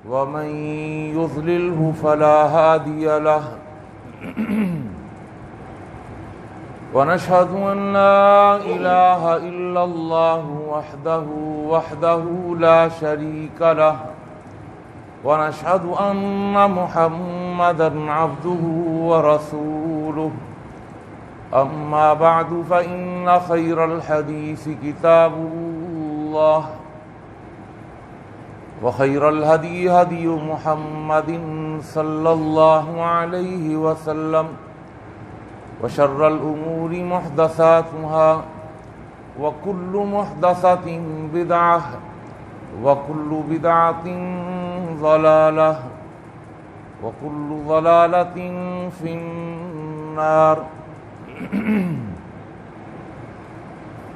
ومن يضلله فلا هادي له ونشهد أن لا إله إلا الله وحده لا شريك له ونشهد أن محمدا عبده ورسوله أما بعد فإن خير الحديث كتاب الله وخير الهدي هدي محمد صلى الله عليه وسلم وشر الأمور محدثاتها وكل محدثة بدعة وكل بدعة ضلالة وكل ضلالة في النار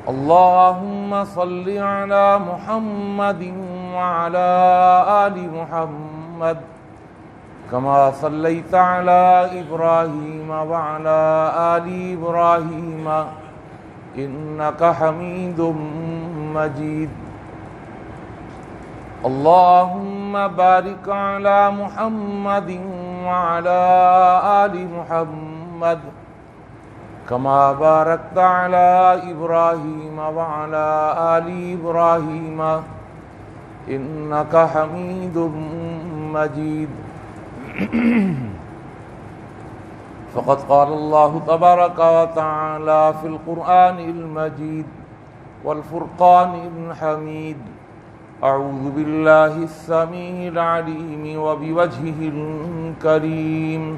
اللهم صل على محمد وعلى آل محمد كما صليت على إبراهيم وعلى آل إبراهيم إنك حميد مجيد اللهم بارك على محمد وعلى آل محمد كما باركت على إبراهيم وعلى آل إبراهيم إنك حميد مجيد فقد قال الله تبارك وتعالى في القرآن المجيد والفرقان الحميد أعوذ بالله السميع العليم وبوجهه الكريم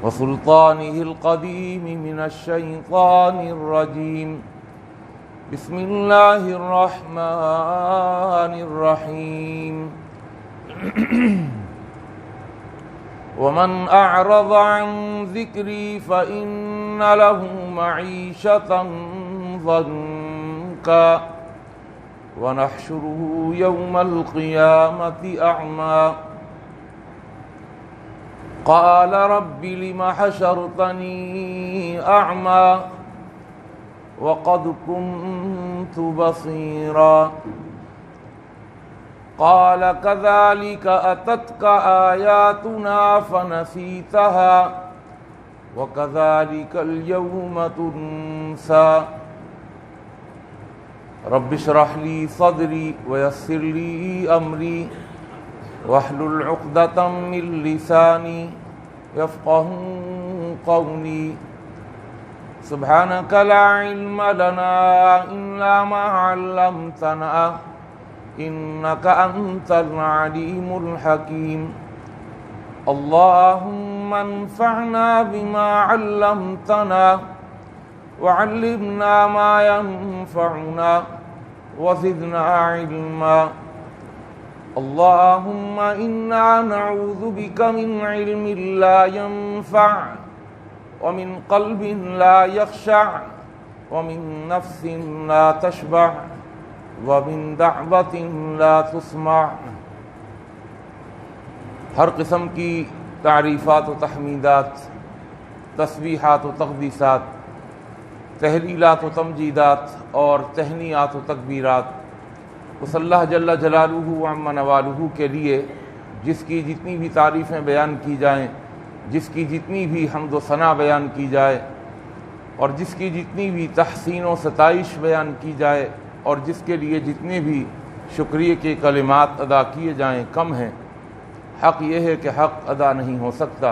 وسلطانه القديم من الشيطان الرجيم بسم الله الرحمن الرحيم ومن أعرض عن ذكري فإن له معيشة ضنكا ونحشره يوم القيامة أعمى قال رب لم حشرتني أعمى وقد كنت بصيرا قال كذلك أتتك آياتنا فنسيتها وكذلك اليوم تنسى رب اشرح لي صدري ويسر لي أمري واحلل عقدة من لساني يفقهوا قولي سبحانك لا علم لنا إلا ما علمتنا إنك أنت العليم الحكيم اللهم انفعنا بما علمتنا وعلمنا ما ينفعنا وزدنا علما اللهم إنا نعوذ بك من علم لا ينفع ومن قلب لا يخشع ومن نفس لا تشبع ومن دعوة لا تسمع ہر قسم کی تعریفات و تحمیدات، تسبیحات و تقدیسات، تہلیلات و تمجیدات اور تہنیات و تکبیرات اس اللہ جل جلالہ و عم نوالہ کے لیے جس کی جتنی بھی تعریفیں بیان کی جائیں، جس کی جتنی بھی حمد و ثنا بیان کی جائے اور جس کی جتنی بھی تحسین و ستائش بیان کی جائے اور جس کے لیے جتنے بھی شکریہ کے کلمات ادا کیے جائیں کم ہیں۔ حق یہ ہے کہ حق ادا نہیں ہو سکتا۔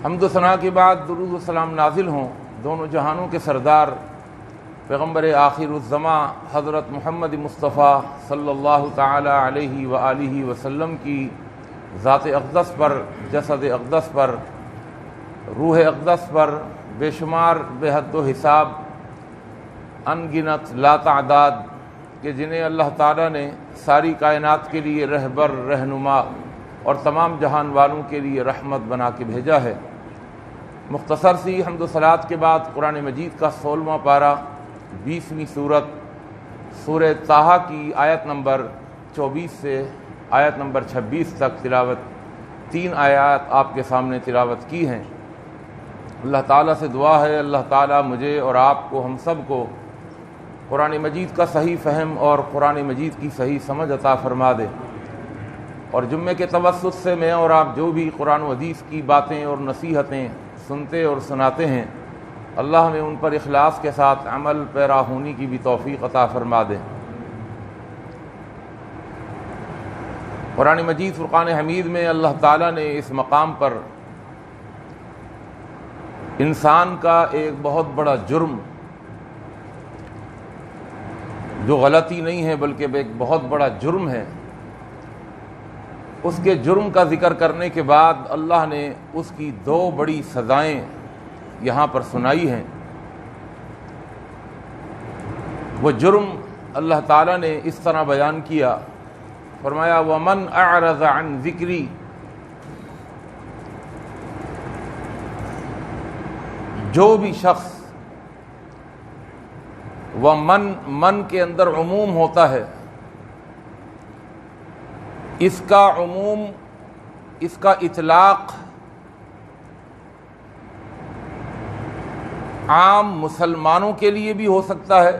حمد و ثنا کے بعد درود و سلام نازل ہوں دونوں جہانوں کے سردار پیغمبر آخر الزماں حضرت محمد مصطفیٰ صلی اللہ تعالی علیہ وآلہ وسلم کی ذات اقدس پر، جسد اقدس پر، روح اقدس پر بے شمار بے حد و حساب ان گنت لا تعداد کہ جنہیں اللہ تعالیٰ نے ساری کائنات کے لیے رہبر، رہنما اور تمام جہان والوں کے لیے رحمت بنا کے بھیجا ہے۔ مختصر سی حمد و صلات کے بعد قرآن مجید کا 16واں پارہ 20ویں سورت سورہ طٰہٰ کی آیت نمبر 24 سے آیت نمبر 26 تک تلاوت، 3 آیات آپ کے سامنے تلاوت کی ہیں۔ اللہ تعالیٰ سے دعا ہے اللہ تعالیٰ مجھے اور آپ کو، ہم سب کو قرآن مجید کا صحیح فہم اور قرآن مجید کی صحیح سمجھ عطا فرما دے، اور جمعے کے توسط سے میں اور آپ جو بھی قرآن و حدیث کی باتیں اور نصیحتیں سنتے اور سناتے ہیں، اللہ ہمیں ان پر اخلاص کے ساتھ عمل پیرا ہونے کی بھی توفیق عطا فرما دے۔ قرآن مجید فرقان حمید میں اللہ تعالیٰ نے اس مقام پر انسان کا ایک بہت بڑا جرم، جو غلطی نہیں ہے بلکہ ایک بہت بڑا جرم ہے، اس کے جرم کا ذکر کرنے کے بعد اللہ نے اس کی دو بڑی سزائیں یہاں پر سنائی ہیں۔ وہ جرم اللہ تعالیٰ نے اس طرح بیان کیا، فرمایا وَمَنْ أَعْرَضَ عَنْ ذِكْرِي، جو بھی شخص، من کے اندر عموم ہوتا ہے، اس کا عموم، اس کا اطلاق عام مسلمانوں کے لیے بھی ہو سکتا ہے،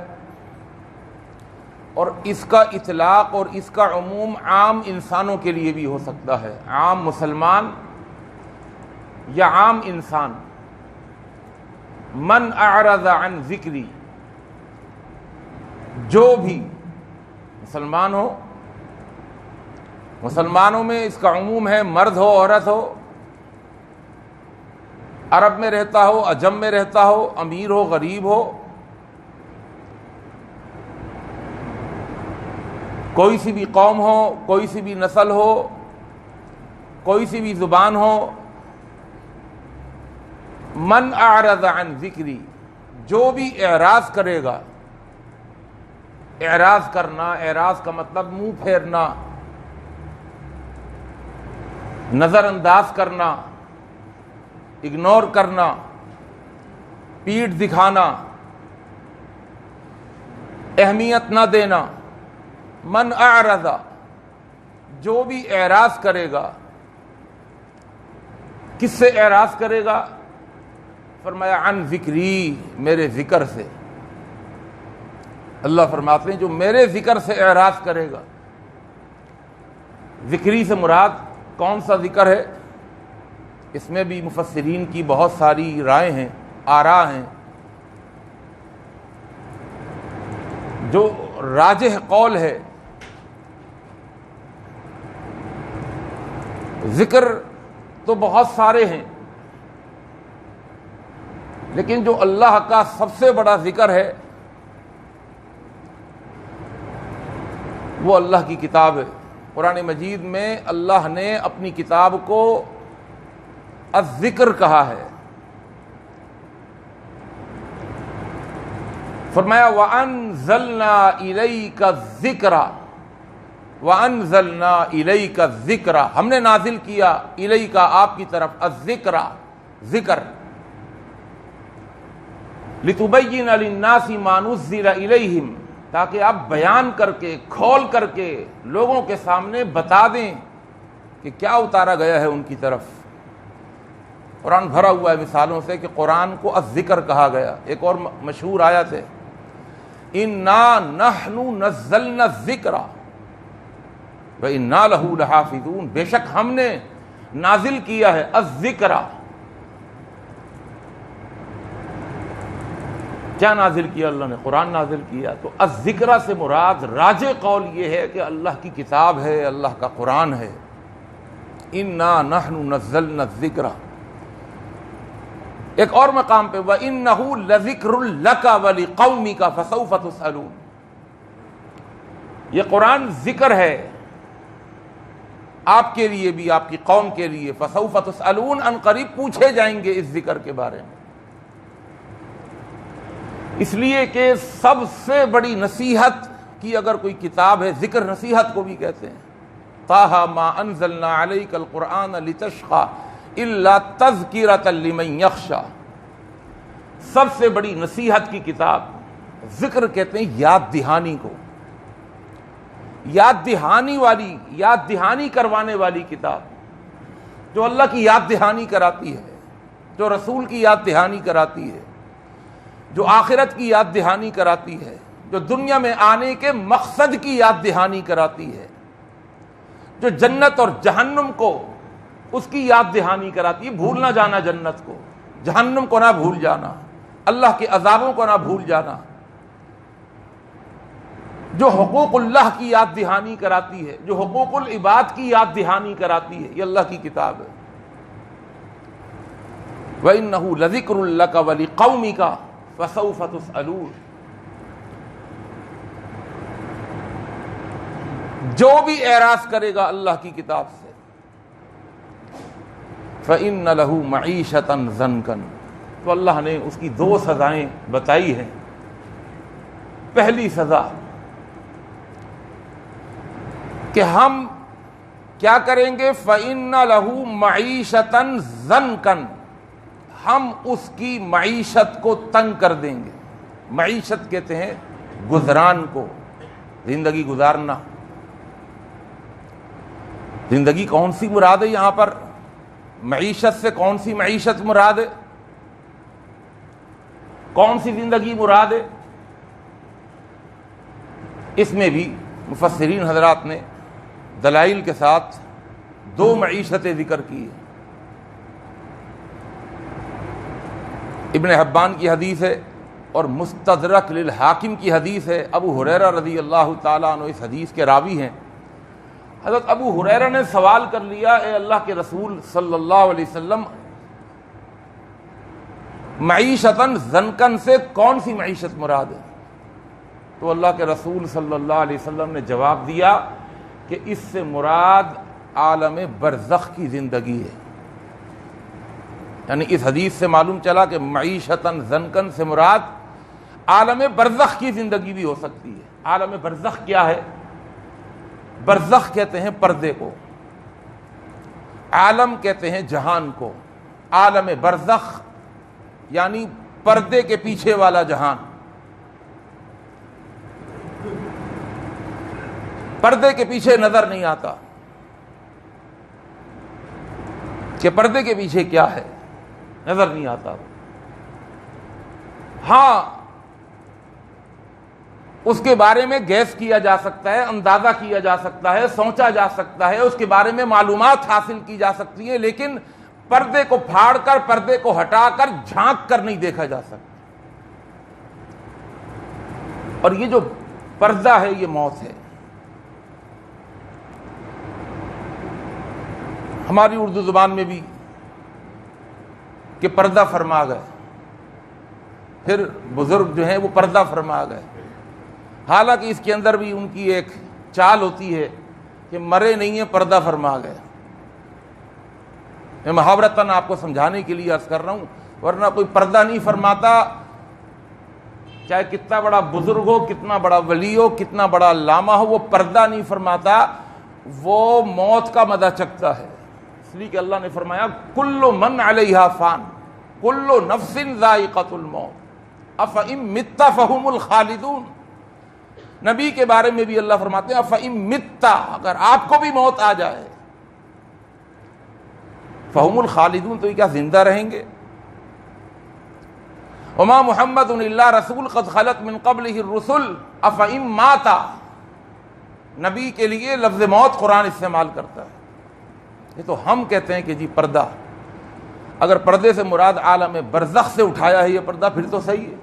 اور اس کا اطلاق اور اس کا عموم عام انسانوں کے لیے بھی ہو سکتا ہے، عام مسلمان یا عام انسان۔ من اعرض عن ذکری، جو بھی مسلمان ہو، مسلمانوں میں اس کا عموم ہے، مرد ہو عورت ہو، عرب میں رہتا ہو عجم میں رہتا ہو، امیر ہو غریب ہو، کوئی سی بھی قوم ہو، کوئی سی بھی نسل ہو، کوئی سی بھی زبان ہو۔ من اعرض عن ذکری، جو بھی اعراض کرے گا، اعراض کرنا، اعراض کا مطلب منہ پھیرنا، نظر انداز کرنا، اگنور کرنا، پیٹھ دکھانا، اہمیت نہ دینا۔ من اعرض، جو بھی اعراض کرے گا، کس سے اعراض کرے گا؟ فرمایا عن ذکری، میرے ذکر سے۔ اللہ فرماتے ہیں جو میرے ذکر سے اعراض کرے گا۔ ذکری سے مراد کون سا ذکر ہے؟ اس میں بھی مفسرین کی بہت ساری رائے ہیں، آراء ہیں۔ جو راجح قول ہے، ذکر تو بہت سارے ہیں، لیکن جو اللہ کا سب سے بڑا ذکر ہے وہ اللہ کی کتاب ہے۔ قرآن مجید میں اللہ نے اپنی کتاب کو الذکر کہا ہے۔ فرمایا وَأَنزَلْنَا إِلَيْكَ الذِّكْرَ، وَأَنزَلْنَا إِلَيْكَ الذِّكْرَ، ہم نے نازل کیا الیک، آپ کی طرف، الذکر، ذکر، لِتُبَيِّنَ لِلنَّاسِ مَا نُزِّلَ إِلَيْهِمْ، تاکہ آپ بیان کر کے، کھول کر کے لوگوں کے سامنے بتا دیں کہ کیا اتارا گیا ہے ان کی طرف۔ قرآن بھرا ہوا ہے مثالوں سے کہ قرآن کو الذکر کہا گیا۔ ایک اور مشہور آیت ہے، اِنَّا نَحْنُ نَزَّلْنَا الذِّکْرَ وَإِنَّا لَهُ لَحَافِظُونَ، بے شک ہم نے نازل کیا ہے الذکر۔ کیا نازل کیا اللہ نے؟ قرآن نازل کیا۔ تو الذکر سے مراد راجح قول یہ ہے کہ اللہ کی کتاب ہے، اللہ کا قرآن ہے۔ اِنَّا نَحْنُ نَزَّلْنَا الذِّکْرَ۔ ایک اور مقام پہ وَإِنَّهُ لَذِکْرٌ لَكَ وَلِقَوْمِكَ فَسَوْفَ تُسْأَلُونَ، یہ قرآن ذکر ہے آپ کے لیے بھی، آپ کی قوم کے لیے، فَسَوْفَ تُسْأَلُونَ، ان قریب پوچھے جائیں گے اس ذکر کے بارے میں۔ اس لیے کہ سب سے بڑی نصیحت کی اگر کوئی کتاب ہے، ذکر نصیحت کو بھی کہتے ہیں۔ طٰہَ مَا أَنزَلْنَا عَلَيْكَ الْقُرْآنَ لِتَشْقَىٰ إِلَّا تَذْكِرَةً لِمَن يَخْشَىٰ، سب سے بڑی نصیحت کی کتاب ذکر کہتے ہیں یاد دہانی کو، یاد دہانی والی، یاد دہانی کروانے والی کتاب، جو اللہ کی یاد دہانی کراتی ہے، جو رسول کی یاد دہانی کراتی ہے، جو آخرت کی یاد دہانی کراتی ہے، جو دنیا میں آنے کے مقصد کی یاد دہانی کراتی ہے، جو جنت اور جہنم کو اس کی یاد دہانی کراتی ہے، بھول نہ جانا جنت کو، جہنم کو نہ بھول جانا، اللہ کے عذابوں کو نہ بھول جانا، جو حقوق اللہ کی یاد دہانی کراتی ہے، جو حقوق العباد کی یاد دہانی کراتی ہے، یہ اللہ کی کتاب ہے۔ وَإِنَّهُ لَذِكْرٌ لَكَ وَلِقَوْمِكَ فَسَوْفَ تُسْأَلُونَ۔ جو بھی اعراض کرے گا اللہ کی کتاب سے، فَإِنَّ لَهُ مَعِيشَةً ضَنْكًا، تو اللہ نے اس کی دو سزائیں بتائی ہیں۔ پہلی سزا کہ ہم کیا کریں گے، فَإِنَّ لَهُ مَعِيشَةً ضَنْكًا، ہم اس کی معیشت کو تنگ کر دیں گے۔ معیشت کہتے ہیں گزران کو، زندگی گزارنا۔ زندگی کون سی مراد ہے یہاں پر؟ معیشت سے کون سی معیشت مراد ہے؟ کون سی زندگی مراد ہے؟ اس میں بھی مفسرین حضرات نے دلائل کے ساتھ دو معیشتیں ذکر کی ہیں۔ ابن حبان کی حدیث ہے اور مستدرک للحاکم کی حدیث ہے۔ ابو ہریرہ رضی اللہ تعالیٰ عنہ اس حدیث کے راوی ہیں۔ حضرت ابو ہریرہ نے سوال کر لیا، اے اللہ کے رسول صلی اللہ علیہ وسلم، معیشتاً ضنکن سے کون سی معیشت مراد ہے؟ تو اللہ کے رسول صلی اللہ علیہ وسلم نے جواب دیا کہ اس سے مراد عالم برزخ کی زندگی ہے۔ یعنی اس حدیث سے معلوم چلا کہ معیشتاً ضنکن سے مراد عالم برزخ کی زندگی بھی ہو سکتی ہے۔ عالم برزخ کیا ہے؟ برزخ کہتے ہیں پردے کو، عالم کہتے ہیں جہان کو۔ عالم برزخ یعنی پردے کے پیچھے والا جہان، پردے کے پیچھے نظر نہیں آتا کہ پردے کے پیچھے کیا ہے، نظر نہیں آتا۔ ہاں اس کے بارے میں گیس کیا جا سکتا ہے، اندازہ کیا جا سکتا ہے، سوچا جا سکتا ہے، اس کے بارے میں معلومات حاصل کی جا سکتی ہیں، لیکن پردے کو پھاڑ کر، پردے کو ہٹا کر، جھانک کر نہیں دیکھا جا سکتا۔ اور یہ جو پردہ ہے یہ موت ہے۔ ہماری اردو زبان میں بھی کہ پردہ فرما گئے، پھر بزرگ جو ہیں وہ پردہ فرما گئے، حالانکہ اس کے اندر بھی ان کی ایک چال ہوتی ہے کہ مرے نہیں ہیں پردہ فرما گئے۔ میں محاورتاً آپ کو سمجھانے کے لیے عرض کر رہا ہوں، ورنہ کوئی پردہ نہیں فرماتا، چاہے کتنا بڑا بزرگ ہو، کتنا بڑا ولی ہو، کتنا بڑا علامہ ہو، وہ پردہ نہیں فرماتا، وہ موت کا مزہ چکھتا ہے۔ اس لیے کہ اللہ نے فرمایا کل من علیہا فان کل نفس ذائقۃ الموت افإن مت فہم الخالدون۔ نبی کے بارے میں بھی اللہ فرماتے ہیں افإن مت، اگر آپ کو بھی موت آ جائے، فہم الخالدون، تو یہ کیا زندہ رہیں گے؟ وما محمد الا رسول قد خلت من قبلہ الرسل افإن مات، نبی کے لیے لفظ موت قرآن استعمال کرتا ہے۔ یہ تو ہم کہتے ہیں کہ جی پردہ، اگر پردے سے مراد عالم برزخ سے اٹھایا ہے یہ پردہ پھر تو صحیح ہے،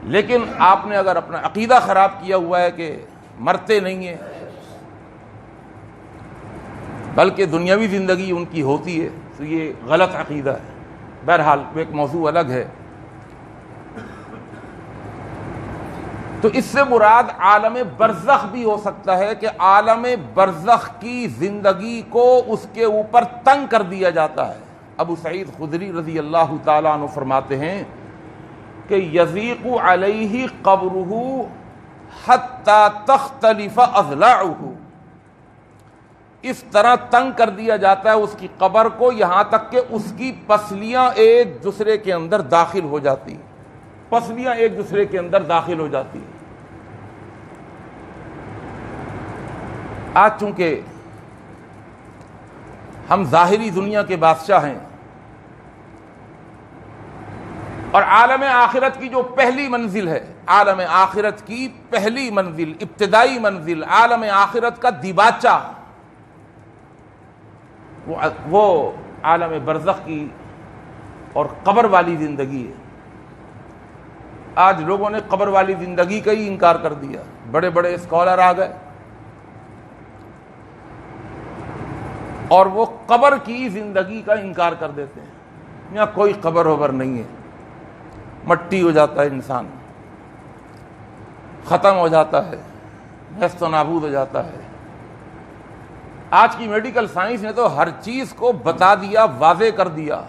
لیکن آپ نے اگر اپنا عقیدہ خراب کیا ہوا ہے کہ مرتے نہیں ہیں بلکہ دنیاوی زندگی ان کی ہوتی ہے، تو یہ غلط عقیدہ ہے۔ بہرحال وہ ایک موضوع الگ ہے۔ تو اس سے مراد عالم برزخ بھی ہو سکتا ہے کہ عالم برزخ کی زندگی کو اس کے اوپر تنگ کر دیا جاتا ہے۔ ابو سعید خدری رضی اللہ تعالیٰ عنہ فرماتے ہیں کہ یضیق علیہ قبرہ حتی تختلف اضلاعہ، اس طرح تنگ کر دیا جاتا ہے اس کی قبر کو یہاں تک کہ اس کی پسلیاں ایک دوسرے کے اندر داخل ہو جاتی ہیں، پسلیاں ایک دوسرے کے اندر داخل ہو جاتی ہیں۔ آج چونکہ ہم ظاہری دنیا کے بادشاہ ہیں اور عالم آخرت کی جو پہلی منزل ہے عالم آخرت کی پہلی منزل، ابتدائی منزل، عالم آخرت کا دیباچہ وہ عالم برزخ کی اور قبر والی زندگی ہے۔ آج لوگوں نے قبر والی زندگی کا ہی انکار کر دیا، بڑے بڑے اسکالر آ گئے اور وہ قبر کی زندگی کا انکار کر دیتے ہیں۔ یہاں کوئی قبر وبر نہیں ہے، مٹی ہو جاتا ہے انسان، ختم ہو جاتا ہے، نیست و نابود ہو جاتا ہے۔ آج کی میڈیکل سائنس نے تو ہر چیز کو بتا دیا، واضح کر دیا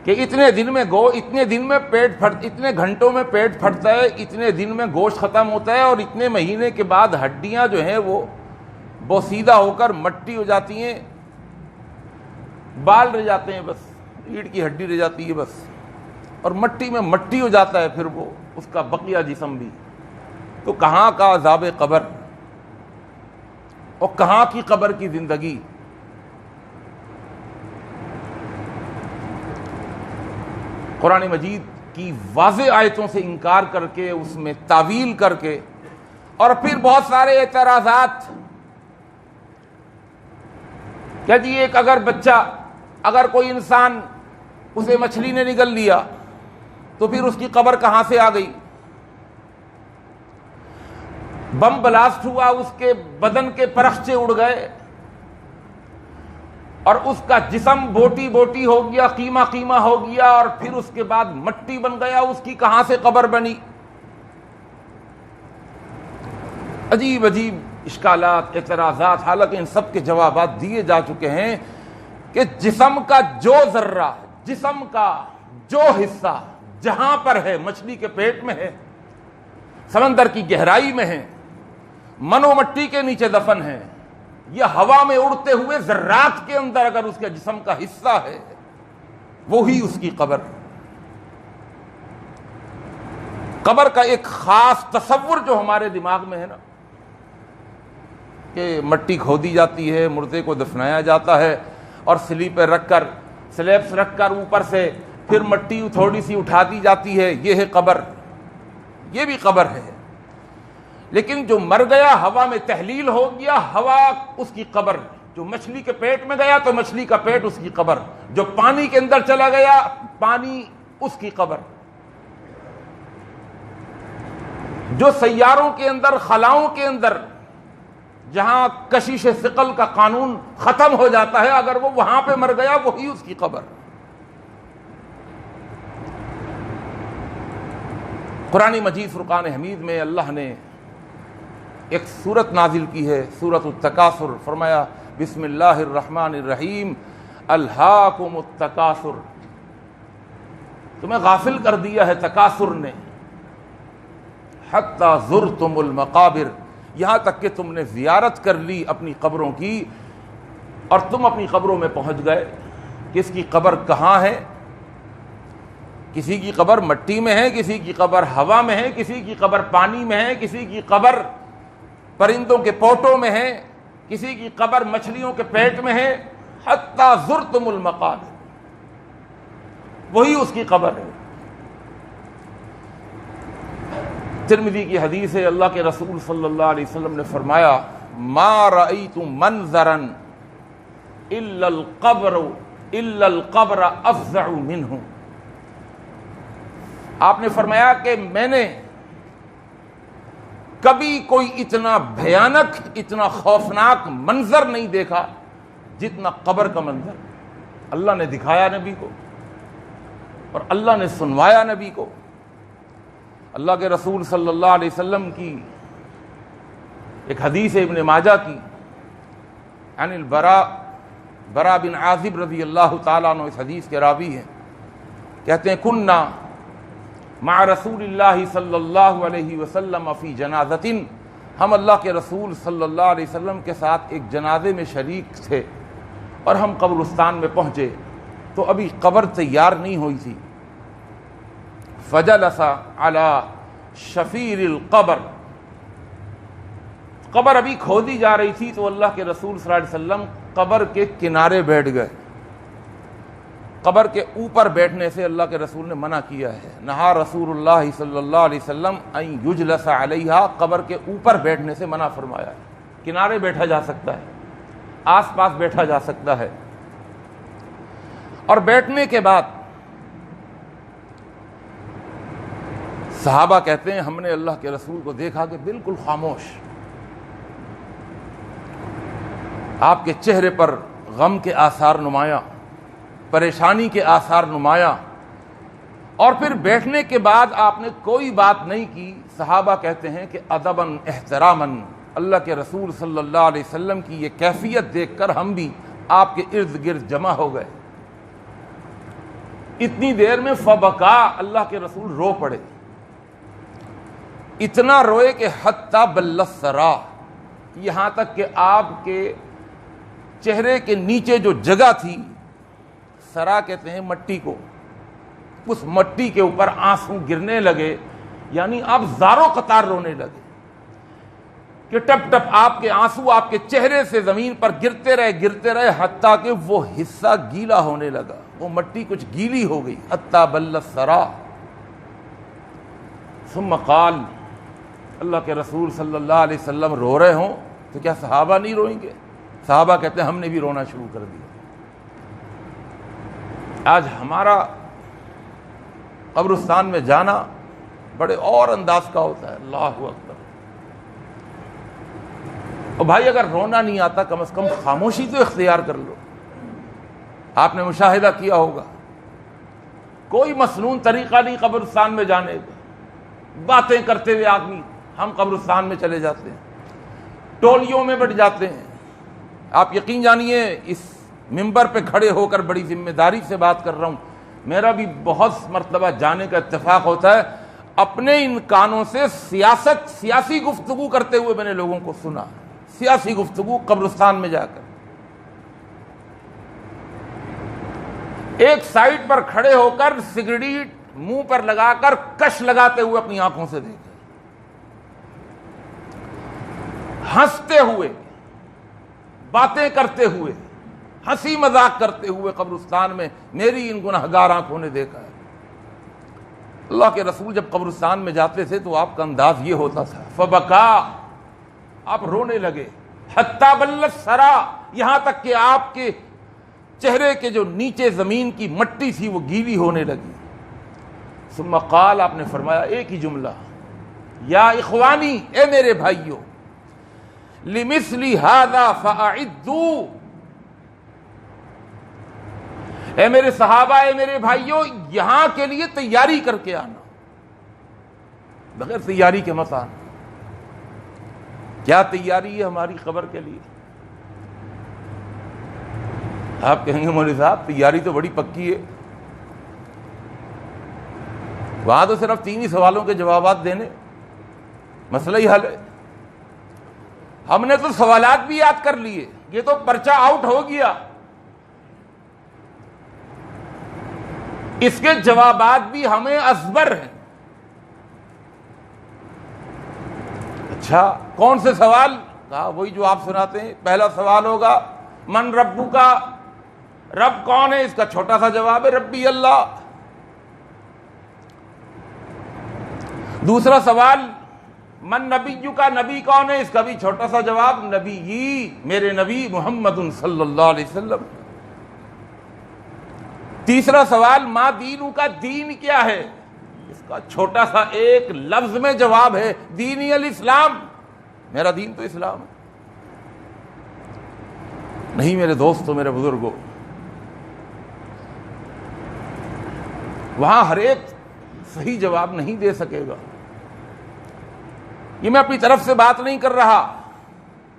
کہ اتنے دن میں اتنے گھنٹوں میں پیٹ پھٹتا ہے، اتنے دن میں گوشت ختم ہوتا ہے، اور اتنے مہینے کے بعد ہڈیاں جو ہیں وہ بوسیدہ ہو کر مٹی ہو جاتی ہیں، بال رہ جاتے ہیں، بس ریڑھ کی ہڈی رہ جاتی ہے بس، اور مٹی میں مٹی ہو جاتا ہے پھر وہ اس کا بقیہ جسم بھی۔ تو کہاں کا عذاب قبر اور کہاں کی قبر کی زندگی؟ قرآن مجید کی واضح آیتوں سے انکار کر کے، اس میں تعویل کر کے، اور پھر بہت سارے اعتراضات کہ جی ایک اگر کوئی انسان اسے مچھلی نے نگل لیا تو پھر اس کی قبر کہاں سے آ گئی؟ بم بلاسٹ ہوا، اس کے بدن کے پرخچے اڑ گئے اور اس کا جسم بوٹی بوٹی ہو گیا، قیمہ قیمہ ہو گیا، اور پھر اس کے بعد مٹی بن گیا، اس کی کہاں سے قبر بنی؟ عجیب عجیب اشکالات، اعتراضات، حالانکہ ان سب کے جوابات دیے جا چکے ہیں کہ جسم کا جو ذرہ، جسم کا جو حصہ جہاں پر ہے، مچھلی کے پیٹ میں ہے، سمندر کی گہرائی میں ہے، من و مٹی کے نیچے دفن ہے، یہ ہوا میں اڑتے ہوئے ذرات کے اندر اگر اس کے جسم کا حصہ ہے، وہی اس کی قبر۔ قبر کا ایک خاص تصور جو ہمارے دماغ میں ہے نا، کہ مٹی کھودی جاتی ہے، مردے کو دفنایا جاتا ہے، اور سلیبس رکھ کر اوپر سے پھر مٹی تھوڑی سی اٹھا دی جاتی ہے، یہ ہے قبر، یہ بھی قبر ہے۔ لیکن جو مر گیا ہوا میں تحلیل ہو گیا، ہوا اس کی قبر، جو مچھلی کے پیٹ میں گیا تو مچھلی کا پیٹ اس کی قبر، جو پانی کے اندر چلا گیا پانی اس کی قبر، جو سیاروں کے اندر، خلاؤں کے اندر جہاں کشش ثقل کا قانون ختم ہو جاتا ہے، اگر وہ وہاں پہ مر گیا وہی اس کی قبر۔ قرآن مجید فرقان حمید میں اللہ نے ایک سورت نازل کی ہے، سورۃ التکاثر، فرمایا بسم اللہ الرحمن الرحیم الہاکم التکاثر، تمہیں غافل کر دیا ہے تکاثر نے، حتی زرتم المقابر، یہاں تک کہ تم نے زیارت کر لی اپنی قبروں کی، اور تم اپنی قبروں میں پہنچ گئے۔ کس کی قبر کہاں ہے؟ کسی کی قبر مٹی میں ہے، کسی کی قبر ہوا میں ہے، کسی کی قبر پانی میں ہے، کسی کی قبر پرندوں کے پوٹوں میں ہے، کسی کی قبر مچھلیوں کے پیٹ میں ہے، حتی زرتم المقابر، وہی اس کی قبر ہے۔ ترمذی کی حدیث ہے، اللہ کے رسول صلی اللہ علیہ وسلم نے فرمایا ما رأیت منظرا الا القبر افزع منہ، آپ نے فرمایا کہ میں نے کبھی کوئی اتنا بھیانک، اتنا خوفناک منظر نہیں دیکھا جتنا قبر کا منظر۔ اللہ نے دکھایا نبی کو اور اللہ نے سنوایا نبی کو۔ اللہ کے رسول صلی اللہ علیہ وسلم کی ایک حدیث ابن ماجہ کی، عن براء بن عازب رضی اللہ تعالیٰ عنہ، اس حدیث کے راوی ہیں، کہتے ہیں کننا مع رسول اللہ صلی اللہ علیہ وسلم فی جنازۃ، ہم اللہ کے رسول صلی اللہ علیہ وسلم کے ساتھ ایک جنازے میں شریک تھے، اور ہم قبرستان میں پہنچے تو ابھی قبر تیار نہیں ہوئی تھی، فجلس علی شفیر القبر، قبر ابھی کھودی جا رہی تھی تو اللہ کے رسول صلی اللہ علیہ وسلم قبر کے کنارے بیٹھ گئے، قبر کے اوپر بیٹھنے سے اللہ کے رسول نے منع کیا ہے. نہا رسول اللہ صلی اللہ علیہ وسلم ان یجلس علیہا، قبر کے اوپر بیٹھنے سے منع فرمایا ہے. کنارے بیٹھا جا سکتا ہے، آس پاس بیٹھا جا سکتا ہے. اور بیٹھنے کے بعد صحابہ کہتے ہیں ہم نے اللہ کے رسول کو دیکھا کہ بالکل خاموش، آپ کے چہرے پر غم کے آثار نمایاں، پریشانی کے آثار نمایاں، اور پھر بیٹھنے کے بعد آپ نے کوئی بات نہیں کی. صحابہ کہتے ہیں کہ ادباً احتراماً، اللہ کے رسول صلی اللہ علیہ وسلم کی یہ کیفیت دیکھ کر ہم بھی آپ کے ارد گرد جمع ہو گئے. اتنی دیر میں فبکا، اللہ کے رسول رو پڑے. اتنا روئے کہ حتی بل الثری، یہاں تک کہ آپ کے چہرے کے نیچے جو جگہ تھی، سرا کہتے ہیں مٹی کو، اس مٹی کے اوپر آنسو گرنے لگے. یعنی آپ زاروں قطار رونے لگے کہ ٹپ ٹپ آپ کے آنسو آپ کے چہرے سے زمین پر گرتے رہے حتیٰ کہ وہ حصہ گیلا ہونے لگا، وہ مٹی کچھ گیلی ہو گئی. حتی بل الثری. ثم قال، اللہ کے رسول صلی اللہ علیہ وسلم رو رہے ہوں تو کیا صحابہ نہیں روئیں گے؟ صحابہ کہتے ہیں ہم نے بھی رونا شروع کر دیا. آج ہمارا قبرستان میں جانا بڑے اور انداز کا ہوتا ہے. اللہ اکبر. اور بھائی اگر رونا نہیں آتا کم از کم خاموشی تو اختیار کر لو. آپ نے مشاہدہ کیا ہوگا کوئی مسنون طریقہ نہیں قبرستان میں جانے کا. باتیں کرتے ہوئے آدمی ہم قبرستان میں چلے جاتے ہیں، ٹولیوں میں بٹ جاتے ہیں. آپ یقین جانیے اس ممبر پہ کھڑے ہو کر بڑی ذمہ داری سے بات کر رہا ہوں. میرا بھی بہت مرتبہ جانے کا اتفاق ہوتا ہے. اپنے ان کانوں سے سیاسی گفتگو کرتے ہوئے میں نے لوگوں کو سنا. سیاسی گفتگو قبرستان میں جا کر ایک سائٹ پر کھڑے ہو کر سگریٹ منہ پر لگا کر کش لگاتے ہوئے اپنی آنکھوں سے دیکھے، ہنستے ہوئے، باتیں کرتے ہوئے، ہنسی مذاق کرتے ہوئے قبرستان میں میری ان گنہگار آنکھوں نے دیکھا ہے. اللہ کے رسول جب قبرستان میں جاتے تھے تو آپ کا انداز یہ ہوتا تھا. فبکا، آپ رونے لگے. حتی بل الثری، یہاں تک کہ آپ کے چہرے کے جو نیچے زمین کی مٹی تھی وہ گیلی ہونے لگی. ثم قال، آپ نے فرمایا ایک ہی جملہ، یا اخوانی، اے میرے بھائیوں، لمثل ھذا فاعدوا، اے میرے صحابہ، اے میرے بھائیوں، یہاں کے لیے تیاری کر کے آنا، بغیر تیاری کے مت آنا. کیا تیاری ہے ہماری قبر کے لیے؟ آپ کہیں گے مولوی صاحب تیاری تو بڑی پکی ہے، وہاں تو صرف 3 ہی سوالوں کے جوابات دینے، مسئلہ ہی حل ہے. ہم نے تو سوالات بھی یاد کر لیے، یہ تو پرچہ آؤٹ ہو گیا، اس کے جوابات بھی ہمیں ازبر ہیں. اچھا کون سے سوال؟ کہا وہی جو آپ سناتے ہیں. پہلا سوال ہوگا من ربو کا، رب کون ہے؟ اس کا چھوٹا سا جواب ہے ربی اللہ. دوسرا سوال من نبیو کا، نبی کون ہے؟ اس کا بھی چھوٹا سا جواب نبی، میرے نبی محمد صلی اللہ علیہ وسلم. تیسرا سوال ما دینو کا، دین کیا ہے؟ اس کا چھوٹا سا ایک لفظ میں جواب ہے دینی الاسلام، میرا دین تو اسلام ہے. نہیں میرے دوستو، میرے بزرگوں، وہاں ہر ایک صحیح جواب نہیں دے سکے گا. یہ میں اپنی طرف سے بات نہیں کر رہا،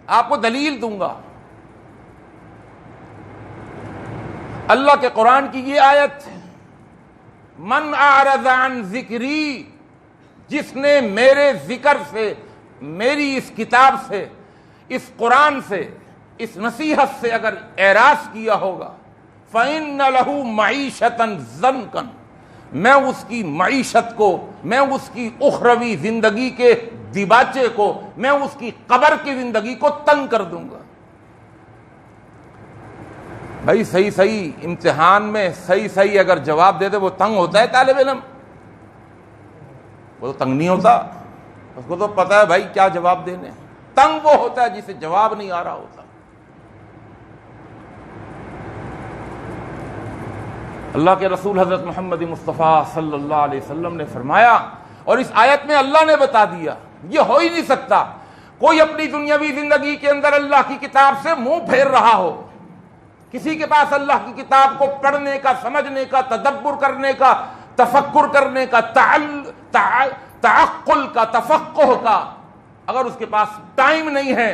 آپ کو دلیل دوں گا. اللہ کے قرآن کی یہ آیت، من اعرض عن ذکری، جس نے میرے ذکر سے، میری اس کتاب سے، اس قرآن سے، اس نصیحت سے اگر اعراض کیا ہوگا، فإن لہ معیشۃ ضنکا، میں اس کی معیشت کو، میں اس کی اخروی زندگی کے دیباچے کو، میں اس کی قبر کی زندگی کو تنگ کر دوں گا. بھائی صحیح امتحان میں صحیح اگر جواب دے دے وہ تنگ ہوتا ہے طالب علم؟ وہ تو تنگ نہیں ہوتا، اس کو تو پتا ہے بھائی کیا جواب دینے۔ تنگ وہ ہوتا ہے جسے جواب نہیں آ رہا ہوتا۔ اللہ کے رسول حضرت محمد مصطفیٰ صلی اللہ علیہ وسلم نے فرمایا، اور اس آیت میں اللہ نے بتا دیا، یہ ہو ہی نہیں سکتا کوئی اپنی دنیاوی زندگی کے اندر اللہ کی کتاب سے منہ پھیر رہا ہو، کسی کے پاس اللہ کی کتاب کو پڑھنے کا، سمجھنے کا، تدبر کرنے کا، تفکر کرنے کا، تعقل کا، تفقہ کا، اگر اس کے پاس ٹائم نہیں ہے،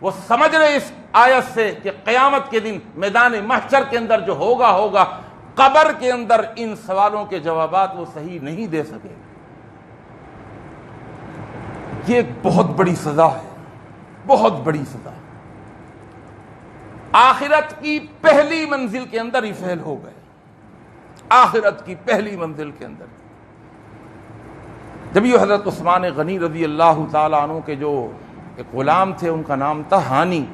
وہ سمجھ رہے اس آیت سے کہ قیامت کے دن میدان محشر کے اندر جو ہوگا قبر کے اندر ان سوالوں کے جوابات وہ صحیح نہیں دے سکے۔ یہ ایک بہت بڑی سزا ہے، بہت بڑی سزا۔ آخرت کی پہلی منزل کے اندر ہی فیل ہو گئے، آخرت کی پہلی منزل کے اندر۔ جب یہ حضرت عثمان غنی رضی اللہ تعالیٰ عنہ کے جو ایک غلام تھے، ان کا نام تھا ہانی،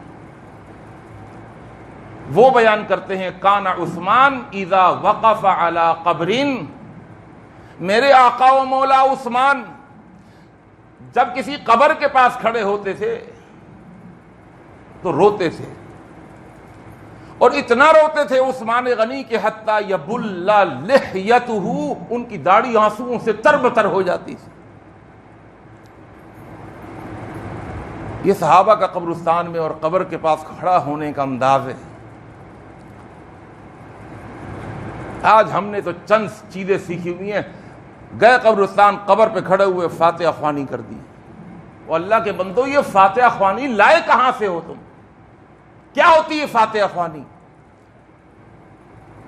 وہ بیان کرتے ہیں کان عثمان اذا وقف علی قبر، میرے آقا و مولا عثمان جب کسی قبر کے پاس کھڑے ہوتے تھے تو روتے تھے، اور اتنا روتے تھے عثمان غنی کہ حتی یبل لحیتہ، ان کی داڑھی آنسوؤں سے تربتر ہو جاتی تھی۔ یہ صحابہ کا قبرستان میں اور قبر کے پاس کھڑا ہونے کا انداز ہے۔ آج ہم نے تو چند چیزیں سیکھی ہوئی ہیں، گئے قبرستان، قبر پہ کھڑے ہوئے فاتحہ خوانی کر دی۔ وہ اللہ کے بندو، یہ فاتحہ خوانی لائے کہاں سے ہو تم؟ کیا ہوتی ہے فاتحہ خوانی؟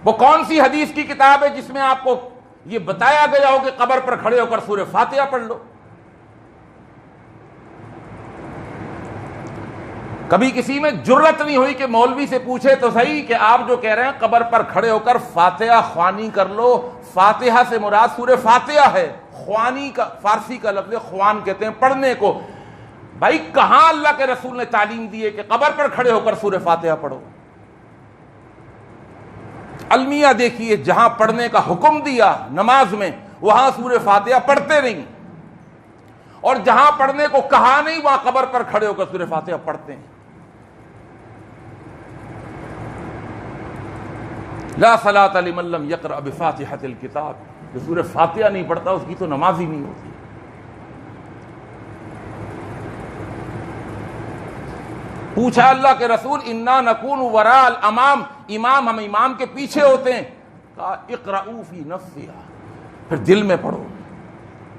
وہ کون سی حدیث کی کتاب ہے جس میں آپ کو یہ بتایا گیا ہو کہ قبر پر کھڑے ہو کر سورہ فاتحہ پڑھ لو؟ کبھی کسی میں جرت نہیں ہوئی کہ مولوی سے پوچھے تو صحیح کہ آپ جو کہہ رہے ہیں قبر پر کھڑے ہو کر فاتحہ خوانی کر لو، فاتحہ سے مراد سورہ فاتحہ ہے، خوانی کا فارسی کا لفظ خوان کہتے ہیں پڑھنے کو۔ بھائی کہاں اللہ کے رسول نے تعلیم دی ہے کہ قبر پر کھڑے ہو کر سورہ فاتحہ پڑھو؟ المیہ دیکھیے، جہاں پڑھنے کا حکم دیا نماز میں وہاں سورہ فاتحہ پڑھتے نہیں، اور جہاں پڑھنے کو کہا نہیں وہاں قبر پر کھڑے ہو کر سورہ فاتحہ پڑھتے ہیں۔ لا صلاۃ لمن لم یقرأ بفاتحۃ الکتاب، جو سورہ فاتحہ نہیں پڑھتا اس کی تو نماز ہی نہیں ہوتی۔ پوچھا اللہ کے رسول انا نکون وراء الامام، امام ہم امام کے پیچھے ہوتے ہیں، کہا اقرؤوا فی نفسہا، پھر دل میں پڑھو،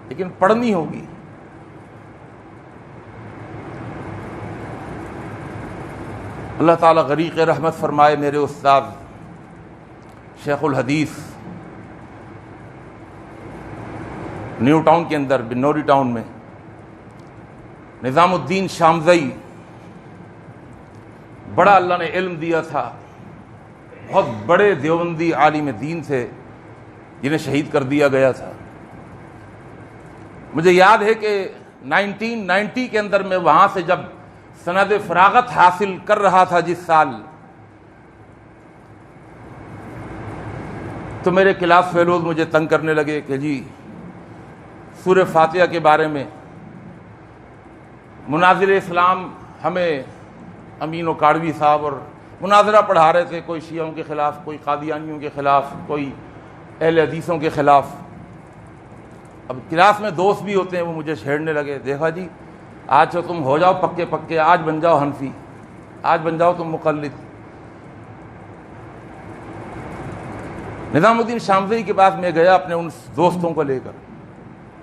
لیکن پڑھنی ہوگی۔ اللہ تعالیٰ غریق رحمت فرمائے میرے استاد شیخ الحدیث نیو ٹاؤن کے اندر، بنوری ٹاؤن میں، نظام الدین شامزئی، بڑا اللہ نے علم دیا تھا، بہت بڑے دیوبندی عالم دین تھے جنہیں شہید کر دیا گیا تھا۔ مجھے یاد ہے کہ 1990 کے اندر میں وہاں سے جب سند فراغت حاصل کر رہا تھا جس سال، تو میرے کلاس فیلوز مجھے تنگ کرنے لگے کہ جی سورہ فاتحہ کے بارے میں مناظر اسلام ہمیں امین و کاڑوی صاحب اور مناظرہ پڑھا رہے تھے، کوئی شیعوں کے خلاف، کوئی قادیانیوں کے خلاف، کوئی اہل حدیثوں کے خلاف۔ اب کلاس میں دوست بھی ہوتے ہیں، وہ مجھے چھیڑنے لگے، دیکھا جی آج تو تم ہو جاؤ پکے پکے، آج بن جاؤ حنفی، آج بن جاؤ تم مقلد۔ نظام الدین شامزئی کے پاس میں گیا اپنے ان دوستوں کو لے کر،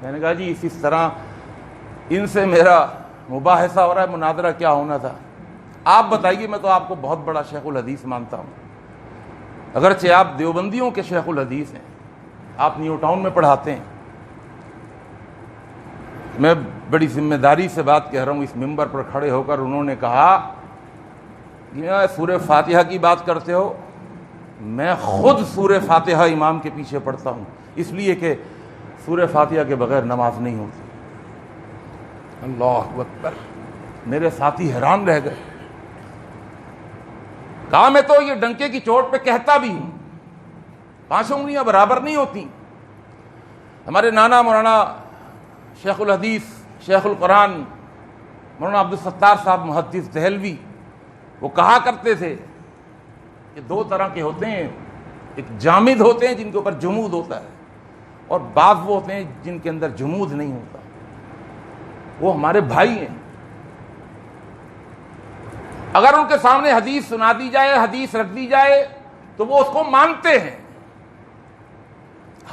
میں نے کہا جی اس طرح ان سے میرا مباحثہ ہو رہا ہے، مناظرہ کیا ہونا تھا، آپ بتائیے، میں تو آپ کو بہت بڑا شیخ الحدیث مانتا ہوں، اگرچہ آپ دیوبندیوں کے شیخ الحدیث ہیں، آپ نیو ٹاؤن میں پڑھاتے ہیں، میں بڑی ذمہ داری سے بات کہہ رہا ہوں، اس ممبر پر کھڑے ہو کر انہوں نے کہا یہ سورہ فاتحہ کی بات کرتے ہو، میں خود سورہ فاتحہ امام کے پیچھے پڑھتا ہوں، اس لیے کہ سورہ فاتحہ کے بغیر نماز نہیں ہوتی۔ اللہ اکبر، میرے ساتھی حیران رہ گئے۔ کہا میں تو یہ ڈنکے کی چوٹ پہ کہتا بھی ہوں، 5 انگلیاں برابر نہیں ہوتی۔ ہمارے نانا مولانا شیخ الحدیث شیخ القرآن مولانا عبدالستار صاحب محدث دہلوی، وہ کہا کرتے تھے کہ 2 طرح کے ہوتے ہیں، ایک جامد ہوتے ہیں جن کے اوپر جمود ہوتا ہے، اور بعض وہ ہوتے ہیں جن کے اندر جمود نہیں ہوتا۔ وہ ہمارے بھائی ہیں، اگر ان کے سامنے حدیث سنا دی جائے، حدیث رکھ دی جائے تو وہ اس کو مانتے ہیں۔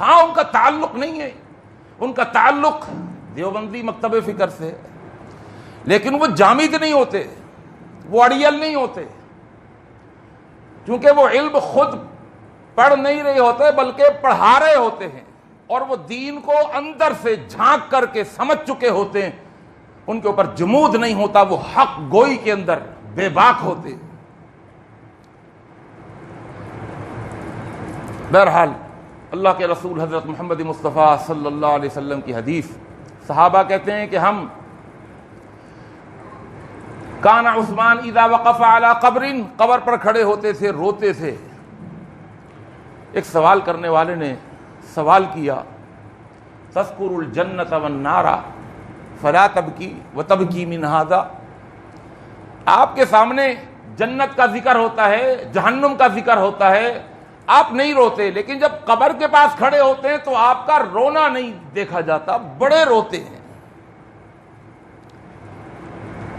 ہاں ان کا تعلق نہیں ہے، ان کا تعلق دیوبندی مکتب فکر سے ہے، لیکن وہ جامد نہیں ہوتے، وہ اڑیل نہیں ہوتے، کیونکہ وہ علم خود پڑھ نہیں رہے ہوتے بلکہ پڑھا رہے ہوتے ہیں، اور وہ دین کو اندر سے جھانک کر کے سمجھ چکے ہوتے ہیں، ان کے اوپر جمود نہیں ہوتا، وہ حق گوئی کے اندر بے باک ہوتے۔ بہرحال اللہ کے رسول حضرت محمد مصطفیٰ صلی اللہ علیہ وسلم کی حدیث، صحابہ کہتے ہیں کہ ہم کان عثمان اذا وقف علی قبر پر کھڑے ہوتے تھے، روتے تھے۔ ایک سوال کرنے والے نے سوال کیا، تذکر الجنۃ والنار فلا تبکی وتبکی من ھذا، آپ کے سامنے جنت کا ذکر ہوتا ہے، جہنم کا ذکر ہوتا ہے، آپ نہیں روتے، لیکن جب قبر کے پاس کھڑے ہوتے ہیں تو آپ کا رونا نہیں دیکھا جاتا، بڑے روتے ہیں۔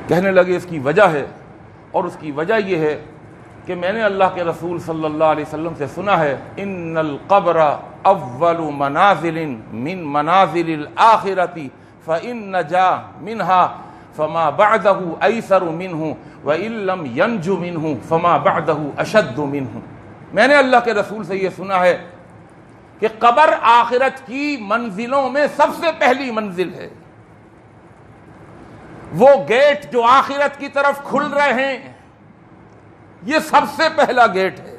کہنے لگے اس کی وجہ ہے، اور اس کی وجہ یہ ہے کہ میں نے اللہ کے رسول صلی اللہ علیہ وسلم سے سنا ہے، ان القبر اول منازل من منازل الآخرۃ فإن نجا منها فما بعده ایسر منه وإن لم ینج منه فما بعده اشد منه۔ میں نے اللہ کے رسول سے یہ سنا ہے کہ قبر آخرت کی منزلوں میں سب سے پہلی منزل ہے، وہ گیٹ جو آخرت کی طرف کھل رہے ہیں، یہ سب سے پہلا گیٹ ہے،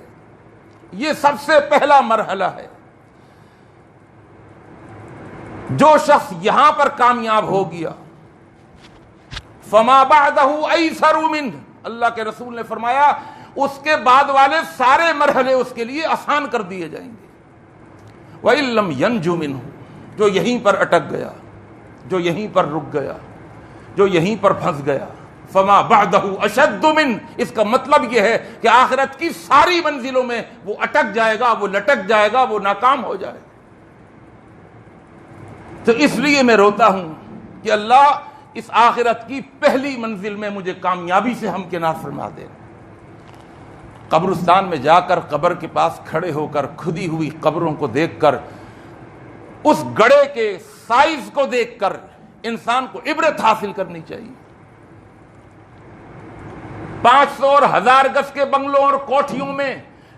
یہ سب سے پہلا مرحلہ ہے۔ جو شخص یہاں پر کامیاب ہو گیا، فما بعدہ ایسر منہ، اللہ کے رسول نے فرمایا اس کے بعد والے سارے مرحلے اس کے لیے آسان کر دیے جائیں گے۔ وَإِن لَّمْ يَنْجُ مِنْهُ، جو یہیں پر اٹک گیا، جو یہیں پر رک گیا، جو یہیں پر پھنس گیا، فما بعدہ اشد من، اس کا مطلب یہ ہے کہ آخرت کی ساری منزلوں میں وہ اٹک جائے گا، وہ لٹک جائے گا، وہ ناکام ہو جائے گا۔ تو اس لیے میں روتا ہوں کہ اللہ اس آخرت کی پہلی منزل میں مجھے کامیابی سے ہمکنار فرما دے۔ قبرستان میں جا کر قبر کے پاس کھڑے ہو کر کھدی ہوئی قبروں کو دیکھ کر، اس گڑھے کے سائز کو دیکھ کر انسان کو عبرت حاصل کرنی چاہیے۔ 500 اور 1000 گز کے بنگلوں اور کوٹھیوں میں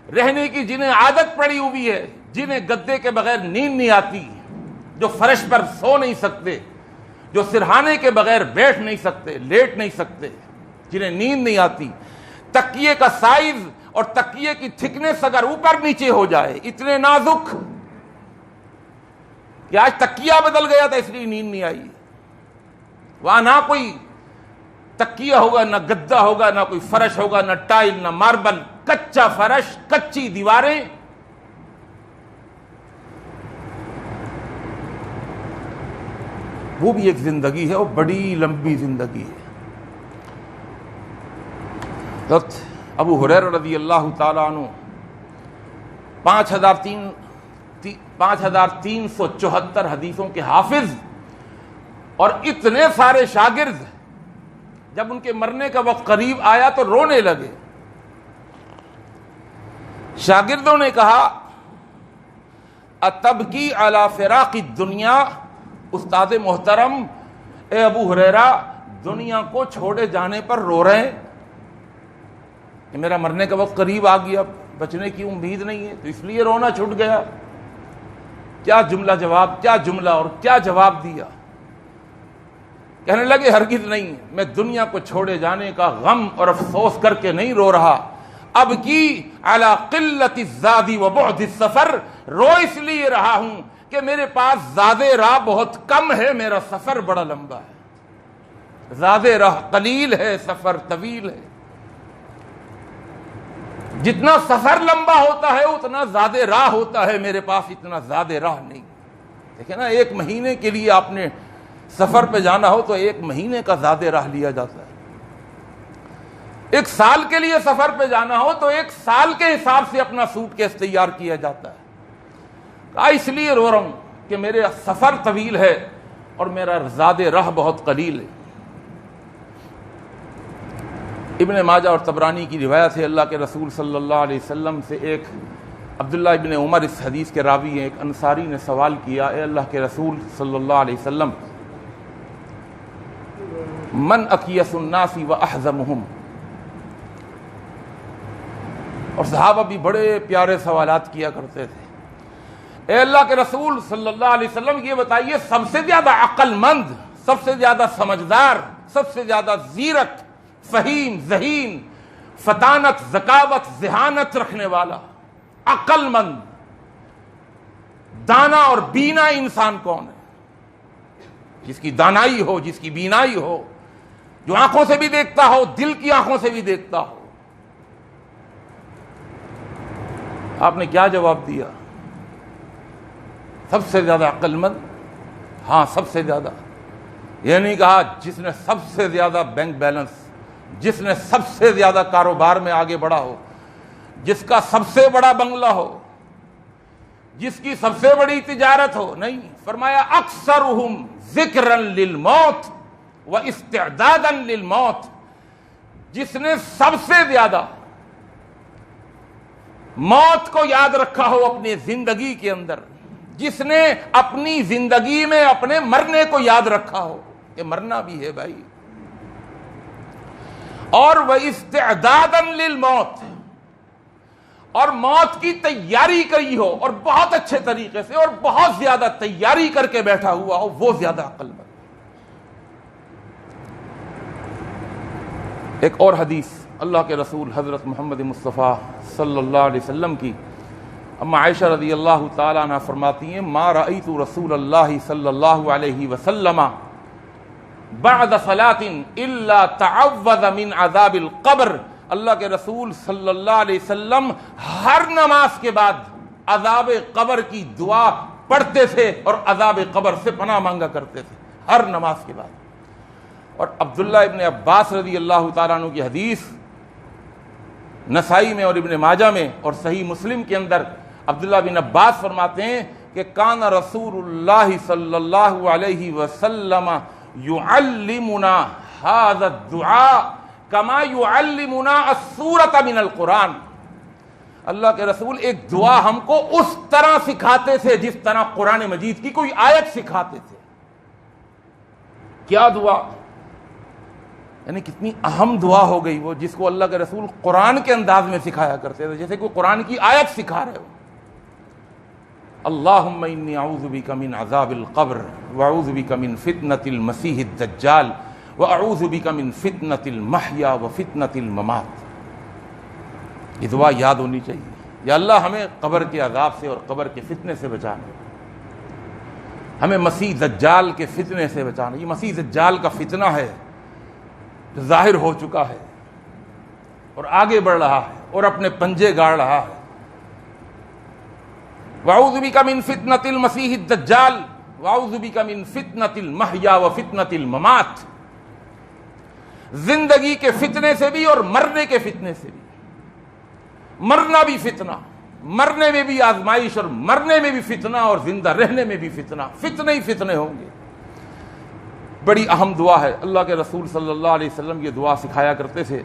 رہنے کی جنہیں عادت پڑی ہوئی ہے، جنہیں گدے کے بغیر نیند نہیں آتی، جو فرش پر سو نہیں سکتے، جو سرہانے کے بغیر بیٹھ نہیں سکتے، لیٹ نہیں سکتے، جنہیں نیند نہیں آتی، تکیے کا سائز اور تکیے کی تھکنس اگر اوپر نیچے ہو جائے، اتنے نازک کہ آج تکیہ بدل گیا تھا اس لیے نیند نہیں آئی، وہاں نہ کوئی تکیہ ہوگا، نہ گدا ہوگا، نہ کوئی فرش ہوگا، نہ ٹائل، نہ ماربل، کچا فرش، کچی دیواریں۔ وہ بھی ایک زندگی ہے، وہ بڑی لمبی زندگی ہے۔ حضرت ابو ہریرہ رضی اللہ تعالیٰ عنہ 5374 حدیثوں کے حافظ اور اتنے سارے شاگرد، جب ان کے مرنے کا وقت قریب آیا تو رونے لگے۔ شاگردوں نے کہا اتبکی علی فراق الدنیا، استاد محترم اے ابو ہریرہ دنیا کو چھوڑے جانے پر رو رہے ہیں کہ میرا مرنے کا وقت قریب آ گیا، بچنے کی امید نہیں ہے تو اس لیے رونا چھوٹ گیا۔ کیا جملہ جواب، کیا جملہ اور کیا جواب دیا۔ کہنے لگے ہرگز نہیں، میں دنیا کو چھوڑے جانے کا غم اور افسوس کر کے نہیں رو رہا، اب کی علی قلت الزاد و بعد السفر، رو اس لیے رہا ہوں کہ میرے پاس زاد راہ بہت کم ہے، میرا سفر بڑا لمبا ہے۔ زاد راہ قلیل ہے، سفر طویل ہے۔ جتنا سفر لمبا ہوتا ہے اتنا زیادہ راہ ہوتا ہے، میرے پاس اتنا زیادہ راہ نہیں۔ دیکھیں نا، 1 مہینے کے لیے آپ نے سفر پہ جانا ہو تو 1 مہینے کا زیادہ راہ لیا جاتا ہے، 1 سال کے لیے سفر پہ جانا ہو تو 1 سال کے حساب سے اپنا سوٹ کیس تیار کیا جاتا ہے۔ اس لیے رو رہا ہوں کہ میرے سفر طویل ہے اور میرا زیادہ راہ بہت قلیل ہے۔ ابن ماجہ اور طبرانی کی روایت ہے، اللہ کے رسول صلی اللہ علیہ وسلم سے ایک عبداللہ ابن عمر اس حدیث کے راوی ہیں، ایک انصاری نے سوال کیا، اے اللہ کے رسول صلی اللہ علیہ وسلم، من اکیس الناس و احزمہم؟ اور صحابہ بھی بڑے پیارے سوالات کیا کرتے تھے۔ اے اللہ کے رسول صلی اللہ علیہ وسلم، یہ بتائیے سب سے زیادہ عقل مند، سب سے زیادہ سمجھدار، سب سے زیادہ زیرک، فہیم، ذہین، فطانت، ذکاوت، ذہانت رکھنے والا، عقل مند، دانا اور بینا انسان کون ہے؟ جس کی دانائی ہو، جس کی بینائی ہو، جو آنکھوں سے بھی دیکھتا ہو، دل کی آنکھوں سے بھی دیکھتا ہو۔ آپ نے کیا جواب دیا؟ سب سے زیادہ عقل مند؟ ہاں، سب سے زیادہ۔ یہ نہیں کہا جس نے سب سے زیادہ بینک بیلنس، جس نے سب سے زیادہ کاروبار میں آگے بڑھا ہو، جس کا سب سے بڑا بنگلہ ہو، جس کی سب سے بڑی تجارت ہو، نہیں، فرمایا اکثرہم ذکرا للموت و استعدادا للموت، جس نے سب سے زیادہ موت کو یاد رکھا ہو اپنی زندگی کے اندر، جس نے اپنی زندگی میں اپنے مرنے کو یاد رکھا ہو کہ مرنا بھی ہے بھائی، اور وَإِسْتِعْدَادًا لِلْمَوْتِ، اور موت کی تیاری کری ہو اور بہت اچھے طریقے سے اور بہت زیادہ تیاری کر کے بیٹھا ہوا ہو، وہ زیادہ عقل مند۔ ایک اور حدیث اللہ کے رسول حضرت محمد مصطفیٰ صلی اللہ علیہ وسلم کی، اما عائشہ رضی اللہ تعالیٰ عنہ فرماتی ہیں، ما رأیت رسول اللہ صلی اللہ علیہ وسلم بعد صلاة الا تعوذ من عذاب القبر، اللہ کے رسول صلی اللہ علیہ وسلم ہر نماز کے بعد عذاب قبر کی دعا پڑھتے تھے اور عذاب قبر سے پناہ مانگا کرتے تھے ہر نماز کے بعد۔ اور عبداللہ ابن عباس رضی اللہ تعالیٰ عنہ کی حدیث نسائی میں اور ابن ماجہ میں اور صحیح مسلم کے اندر عبداللہ بن عباس فرماتے ہیں کہ کان رسول اللہ صلی اللہ علیہ وسلم یعلمنا ھذا الدعاء کما یعلمنا السورۃ من القرآن، اللہ کے رسول ایک دعا ہم کو اس طرح سکھاتے تھے جس طرح قرآن مجید کی کوئی آیت سکھاتے تھے۔ کیا دعا؟ یعنی کتنی اہم دعا ہو گئی وہ، جس کو اللہ کے رسول قرآن کے انداز میں سکھایا کرتے تھے، جیسے کوئی قرآن کی آیت سکھا رہے ہو۔ اللہم انی اعوذ بک من عذاب القبر واعوذ بک من فتنة المسیح الدجال واعوذ بک من فتنة المحیا وفتنة الممات۔ یہ دعا یاد ہونی چاہیے، یا اللہ ہمیں قبر کے عذاب سے اور قبر کے فتنے سے بچانا، ہمیں مسیح دجال کے فتنے سے بچانا۔ یہ مسیح دجال کا فتنہ ہے جو ظاہر ہو چکا ہے اور آگے بڑھ رہا ہے اور اپنے پنجے گاڑ رہا ہے۔ وَأَعُوذُ بِكَ مِن فِتْنَةِ الْمَسِيحِ الدَّجَّالِ وَأَعُوذُ بِكَ مِن فِتْنَةِ الْمَحْيَا وَفِتْنَةِ الْمَمَاتِ، زندگی کے فتنے سے بھی اور مرنے کے فتنے سے بھی۔ مرنا بھی فتنہ، مرنے میں بھی آزمائش اور مرنے میں بھی فتنہ اور زندہ رہنے میں بھی فتنہ، فتنے ہی فتنے ہوں گے۔ بڑی اہم دعا ہے، اللہ کے رسول صلی اللہ علیہ وسلم یہ دعا سکھایا کرتے تھے۔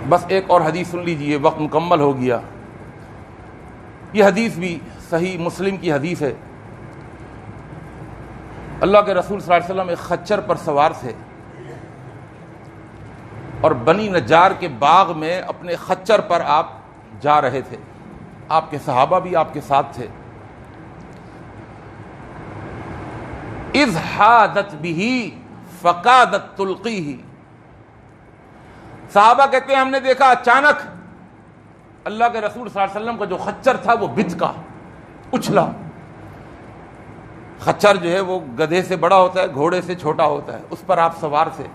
بس ایک اور حدیث سن لیجئے، وقت مکمل ہو گیا۔ یہ حدیث بھی صحیح مسلم کی حدیث ہے۔ اللہ کے رسول صلی اللہ علیہ وسلم ایک خچر پر سوار تھے اور بنی نجار کے باغ میں اپنے خچر پر آپ جا رہے تھے، آپ کے صحابہ بھی آپ کے ساتھ تھے۔ اذ حادت بہ فقادت تلقیہ، صحابہ کہتے ہیں ہم نے دیکھا اچانک اللہ کے رسول صلی اللہ علیہ وسلم کا جو خچر تھا وہ بت کا اچھلا، خچر جو ہے وہ گدھے سے بڑا ہوتا ہے، گھوڑے سے چھوٹا ہوتا ہے، اس پر آپ سوار تھے،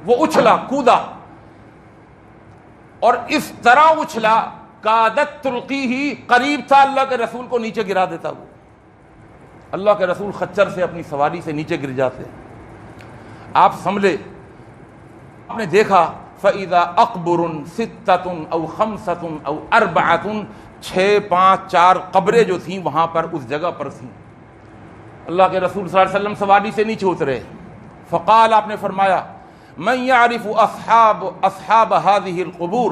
وہ اچھلا، کودا، اور اس طرح اچھلا کادت تلقی ہی، قریب تھا اللہ کے رسول کو نیچے گرا دیتا۔ وہ اللہ کے رسول خچر سے اپنی سواری سے نیچے گر جاتے۔ آپ سنبھلے، آپ نے دیکھا فَإِذَا أَقْبُرٌ سِتَّةٌ أَوْ خَمْسَةٌ أَوْ أَرْبَعَةٌ، 6 5 4 قبریں جو تھیں وہاں پر اس جگہ پر تھیں۔ اللہ کے رسول صلی اللہ علیہ وسلم سواری سے نیچے اترے، فقال، آپ نے فرمایا، من يعرف اصحاب هذه القبور،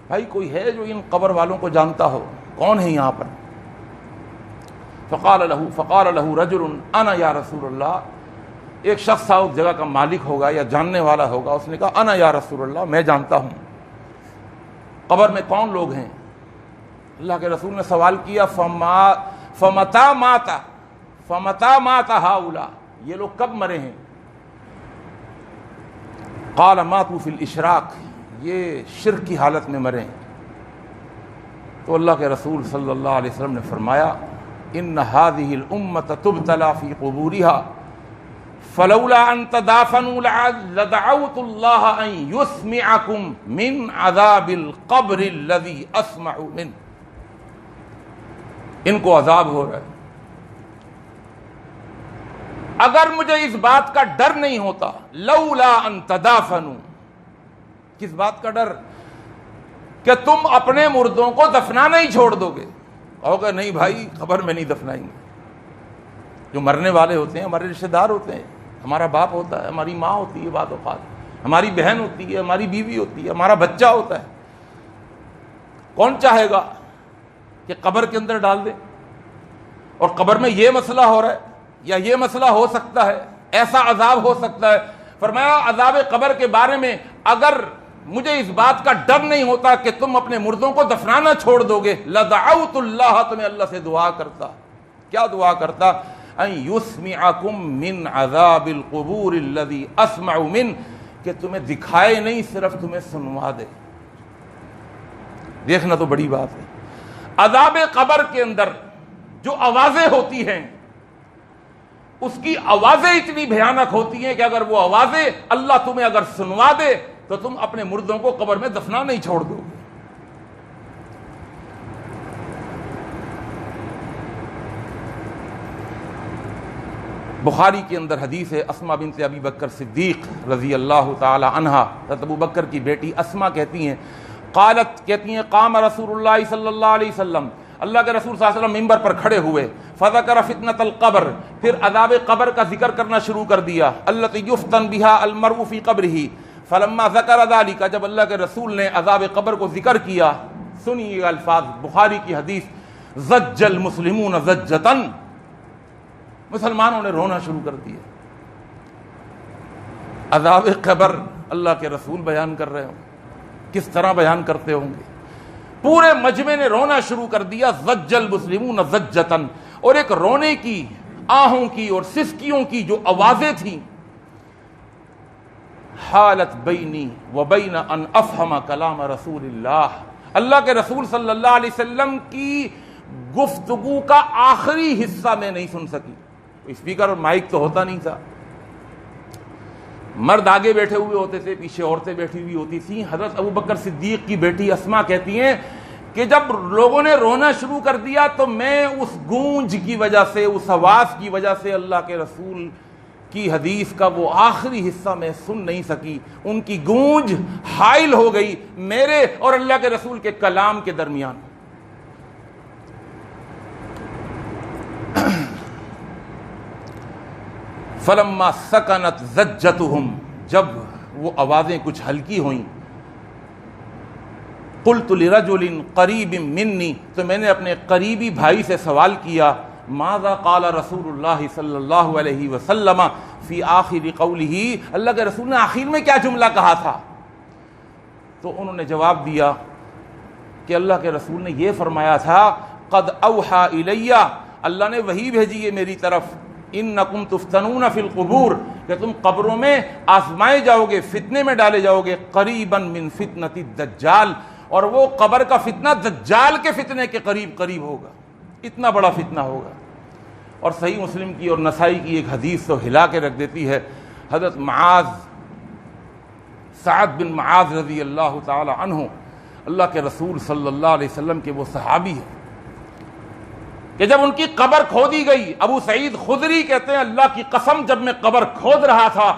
بھائی کوئی ہے جو ان قبر والوں کو جانتا ہو، کون ہے یہاں پر؟ فقال له رجل انا یا رسول اللہ، ایک شخص تھا، اس جگہ کا مالک ہوگا یا جاننے والا ہوگا، اس نے کہا انا یا رسول اللہ، میں جانتا ہوں۔ قبر میں کون لوگ ہیں؟ اللہ کے رسول نے سوال کیا، فمتا مات ہؤلاء، یہ لوگ کب مرے ہیں؟ قال ماتوا فی الاشراق، یہ شرک کی حالت میں مرے ہیں۔ تو اللہ کے رسول صلی اللہ علیہ وسلم نے فرمایا، ان هذه الامة تبتلى في قبورها فلولا ان تدافنوا لدعوت الله ان يسمعكم من عذاب القبر الذي اسمع منه۔ ان کو عذاب ہو رہا ہے، اگر مجھے اس بات کا ڈر نہیں ہوتا، لولا ان تدافنوا، کس بات کا ڈر؟ کہ تم اپنے مردوں کو دفنانا ہی چھوڑ دو گے، کہو گے نہیں بھائی قبر میں نہیں دفنائیں گے۔ جو مرنے والے ہوتے ہیں ہمارے رشتہ دار ہوتے ہیں، ہمارا باپ ہوتا ہے، ہماری ماں ہوتی ہے، بعض اوقات ہماری بہن ہوتی ہے، ہماری بیوی ہوتی ہے، ہمارا بچہ ہوتا ہے، کون چاہے گا کہ قبر کے اندر ڈال دے؟ اور قبر میں یہ مسئلہ ہو رہا ہے یا یہ مسئلہ ہو سکتا ہے، ایسا عذاب ہو سکتا ہے۔ فرمایا عذاب قبر کے بارے میں اگر مجھے اس بات کا ڈر نہیں ہوتا کہ تم اپنے مردوں کو دفنانا چھوڑ دو گے، لدعوت اللہ، تو میں اللہ سے دعا کرتا۔ کیا دعا کرتا؟ ان یسمعکم من عذاب القبور الذی اسمع من، کہ تمہیں دکھائے نہیں، صرف تمہیں سنوا دے۔ دیکھنا تو بڑی بات ہے۔ عذاب قبر کے اندر جو آوازیں ہوتی ہیں، اس کی آوازیں اتنی بھیانک ہوتی ہیں کہ اگر وہ آوازیں اللہ تمہیں اگر سنوا دے تو تم اپنے مردوں کو قبر میں دفنا نہیں چھوڑ دو گے۔ بخاری کے اندر حدیث ہے، اسماء بنت ابی بکر صدیق رضی اللہ تعالی عنہا، حضرت ابو بکر کی بیٹی اسماء کہتی ہیں، قالت، کہتی ہیں، قام رسول اللہ صلی اللہ علیہ وسلم، اللہ کے رسول صلی اللہ علیہ وسلم ممبر پر کھڑے ہوئے، فذکر فتنۃ القبر، پھر عذاب قبر کا ذکر کرنا شروع کر دیا، التی یفتن بہا المرء فی قبرہ، فلما ذکر ذلک، جب اللہ کے رسول نے عذاب قبر کو ذکر کیا، سنیے یہ الفاظ، بخاری کی حدیث، زج المسلمون زجتن، مسلمانوں نے رونا شروع کر دیا۔ عذاب قبر اللہ کے رسول بیان کر رہے ہوں، کس طرح بیان کرتے ہوں گے؟ پورے مجمع نے رونا شروع کر دیا، زج المسلمون زجتن، اور ایک رونے کی، آہوں کی اور سسکیوں کی جو آوازیں تھیں، حالت بینی و بین ان افہم کلام رسول اللہ، اللہ کے رسول صلی اللہ علیہ وسلم کی گفتگو کا آخری حصہ میں نہیں سن سکی۔ اسپیکر اور مائک تو ہوتا نہیں تھا، مرد آگے بیٹھے ہوئے ہوتے تھے، پیچھے عورتیں بیٹھی ہوئی ہوتی تھیں۔ حضرت ابو بکر صدیق کی بیٹی اسماء کہتی ہیں کہ جب لوگوں نے رونا شروع کر دیا تو میں اس گونج کی وجہ سے، اس آواز کی وجہ سے اللہ کے رسول کی حدیث کا وہ آخری حصہ میں سن نہیں سکی، ان کی گونج حائل ہو گئی میرے اور اللہ کے رسول کے کلام کے درمیان۔ فلما سکنت زجتہم، جب وہ آوازیں کچھ ہلکی ہوئیں، قلت لرجل قریب منی، تو میں نے اپنے قریبی بھائی سے سوال کیا، ماذا قال رسول اللہ صلی اللہ علیہ وسلم فی آخر قولہ، اللہ کے رسول نے آخر میں کیا جملہ کہا تھا؟ تو انہوں نے جواب دیا کہ اللہ کے رسول نے یہ فرمایا تھا، قد اوحى الی، اللہ نے وحی بھیجی ہے میری طرف، انکم تفتنون فی القبور، کہ تم قبروں میں آزمائے جاؤ گے، فتنے میں ڈالے جاؤ گے، قریبا من فتنۃ الدجال، اور وہ قبر کا فتنہ دجال کے فتنے کے قریب قریب ہوگا، اتنا بڑا فتنہ ہوگا۔ اور صحیح مسلم کی اور نسائی کی ایک حدیث تو ہلا کے رکھ دیتی ہے. حضرت معاذ، سعد بن معاذ رضی اللہ تعالی عنہ، اللہ کے رسول صلی اللہ علیہ وسلم کے وہ صحابی ہیں کہ جب ان کی قبر کھودی گئی، ابو سعید خدری کہتے ہیں اللہ کی قسم جب میں قبر کھود رہا تھا،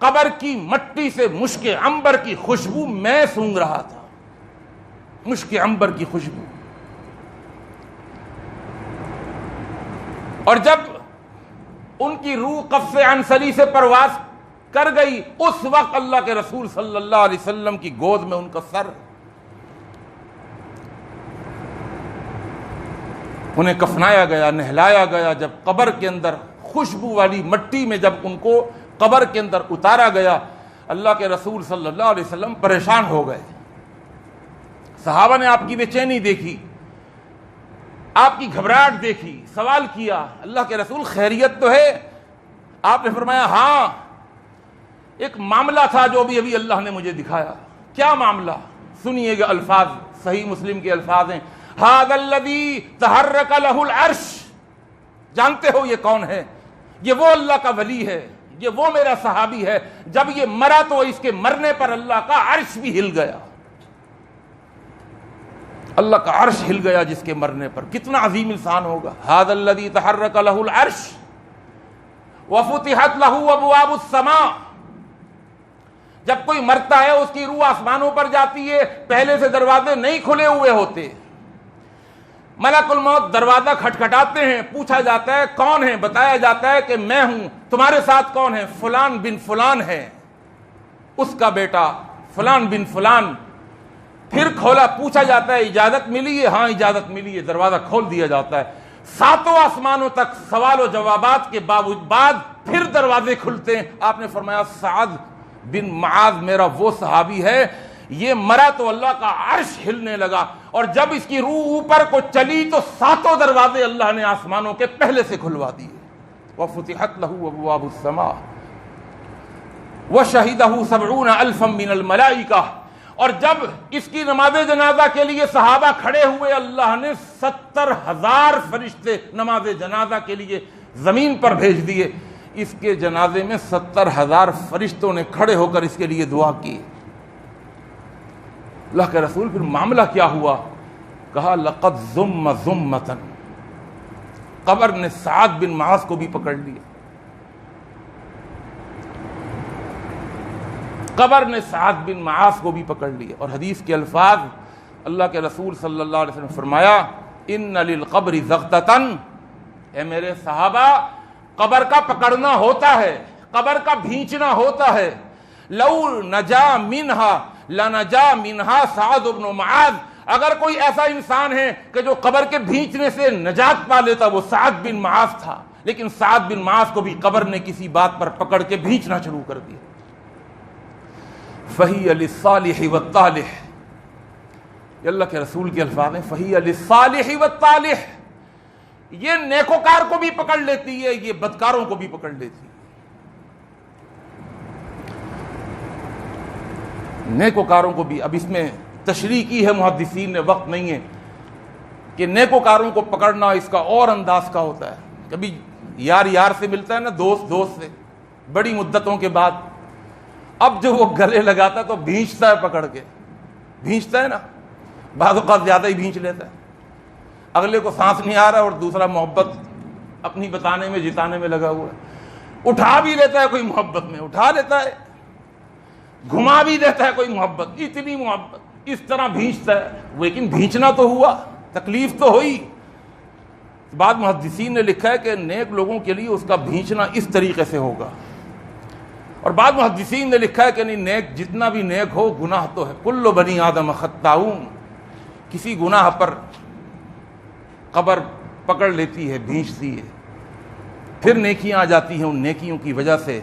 قبر کی مٹی سے مشک عنبر کی خوشبو میں سونگھ رہا تھا، مشک عنبر کی خوشبو. اور جب ان کی روح قفص عنصری سے پرواز کر گئی، اس وقت اللہ کے رسول صلی اللہ علیہ وسلم کی گود میں ان کا سر. انہیں کفنایا گیا، نہلایا گیا. جب قبر کے اندر خوشبو والی مٹی میں جب ان کو قبر کے اندر اتارا گیا، اللہ کے رسول صلی اللہ علیہ وسلم پریشان ہو گئے. صحابہ نے آپ کی بے چینی دیکھی، آپ کی گھبراہٹ دیکھی، سوال کیا اللہ کے رسول خیریت تو ہے؟ آپ نے فرمایا ہاں، ایک معاملہ تھا جو ابھی اللہ نے مجھے دکھایا. کیا معاملہ؟ سنیے گا الفاظ، صحیح مسلم کے الفاظ ہیں، ھذا الذی تحرک لہ العرش. جانتے ہو یہ کون ہے؟ یہ وہ اللہ کا ولی ہے، یہ وہ میرا صحابی ہے، جب یہ مرا تو اس کے مرنے پر اللہ کا عرش بھی ہل گیا. اللہ کا عرش ہل گیا جس کے مرنے پر. کتنا عظیم انسان ہوگا. ھذا الذی تحرک لہ العرش وفتحت لہ ابواب السماء. جب کوئی مرتا ہے اس کی روح آسمانوں پر جاتی ہے، پہلے سے دروازے نہیں کھلے ہوئے ہوتے. ملک الموت دروازہ کھٹکھٹاتے ہیں، پوچھا جاتا ہے کون ہے؟ بتایا جاتا ہے کہ میں ہوں. تمہارے ساتھ کون ہے؟ فلان بن فلان ہے، اس کا بیٹا فلان بن فلان. پھر کھولا، پوچھا جاتا ہے اجازت ملی ہے؟ ہاں اجازت ملی ہے. دروازہ کھول دیا جاتا ہے. 7 آسمانوں تک سوال و جوابات کے بعد پھر دروازے کھلتے ہیں. آپ نے فرمایا سعد بن معاذ میرا وہ صحابی ہے، یہ مرا تو اللہ کا عرش ہلنے لگا، اور جب اس کی روح اوپر کو چلی تو 7 دروازے اللہ نے آسمانوں کے پہلے سے کھلوا دیے. وفتحت لہ ابواب السماء وشہدہ 70,000 من الملائکہ. اور جب اس کی نماز جنازہ کے لیے صحابہ کھڑے ہوئے، اللہ نے 70,000 فرشتے نماز جنازہ کے لیے زمین پر بھیج دیے. اس کے جنازے میں 70,000 فرشتوں نے کھڑے ہو کر اس کے لیے دعا کی. اللہ کے رسول پھر معاملہ کیا ہوا؟ کہا لقد ضم ضمۃ. قبر نے سعد بن معاذ کو بھی پکڑ لیا. قبر نے سعد بن معاذ کو بھی پکڑ لیا. اور حدیث کے الفاظ، اللہ کے رسول صلی اللہ علیہ وسلم نے فرمایا ان للقبر ضغطۃ. اے میرے صحابہ، قبر کا پکڑنا ہوتا ہے، قبر کا بھینچنا ہوتا ہے. لو نجا منہا لنجا منہا سعد بن معاذ. اگر کوئی ایسا انسان ہے کہ جو قبر کے بھینچنے سے نجات پا لیتا، وہ سعد بن معاذ تھا. لیکن سعد بن معاذ کو بھی قبر نے کسی بات پر پکڑ کے بھینچنا شروع کر دیا. فہی للصالح والطالح. یہ اللہ کے رسول کے الفاظ ہیں، فہی للصالح والطالح. یہ نیکوکار کو بھی پکڑ لیتی ہے، یہ بدکاروں کو بھی پکڑ لیتی ہے. نیکوکاروں کو بھی. اب اس میں تشریح کی ہے محدثین نے، وقت نہیں ہے کہ نیکوکاروں کو پکڑنا اس کا اور انداز کا ہوتا ہے. کبھی یار سے ملتا ہے نا، دوست سے بڑی مدتوں کے بعد، اب جو وہ گلے لگاتا ہے تو بھینچتا ہے، پکڑ کے بھینچتا ہے نا. بعض اوقات زیادہ ہی بھینچ لیتا ہے. اگلے کو سانس نہیں آ رہا اور دوسرا محبت اپنی بتانے میں جتانے میں لگا ہوا ہے. اٹھا بھی لیتا ہے کوئی محبت میں، اٹھا لیتا ہے، گھما بھی دیتا ہے کوئی محبت، اتنی محبت، اس طرح بھینچتا ہے. لیکن بھینچنا تو ہوا، تکلیف تو ہوئی. بعض محدثین نے لکھا ہے کہ نیک لوگوں کے لیے اس کا بھینچنا اس طریقے سے ہوگا. اور بعض محدثین نے لکھا ہے کہ نہیں، نیک جتنا بھی نیک ہو گناہ تو ہے. کل بنی آدم خطاؤن. کسی گناہ پر قبر پکڑ لیتی ہے، بھینچتی ہے. پھر نیکیاں آ جاتی ہیں، ان نیکیوں کی وجہ سے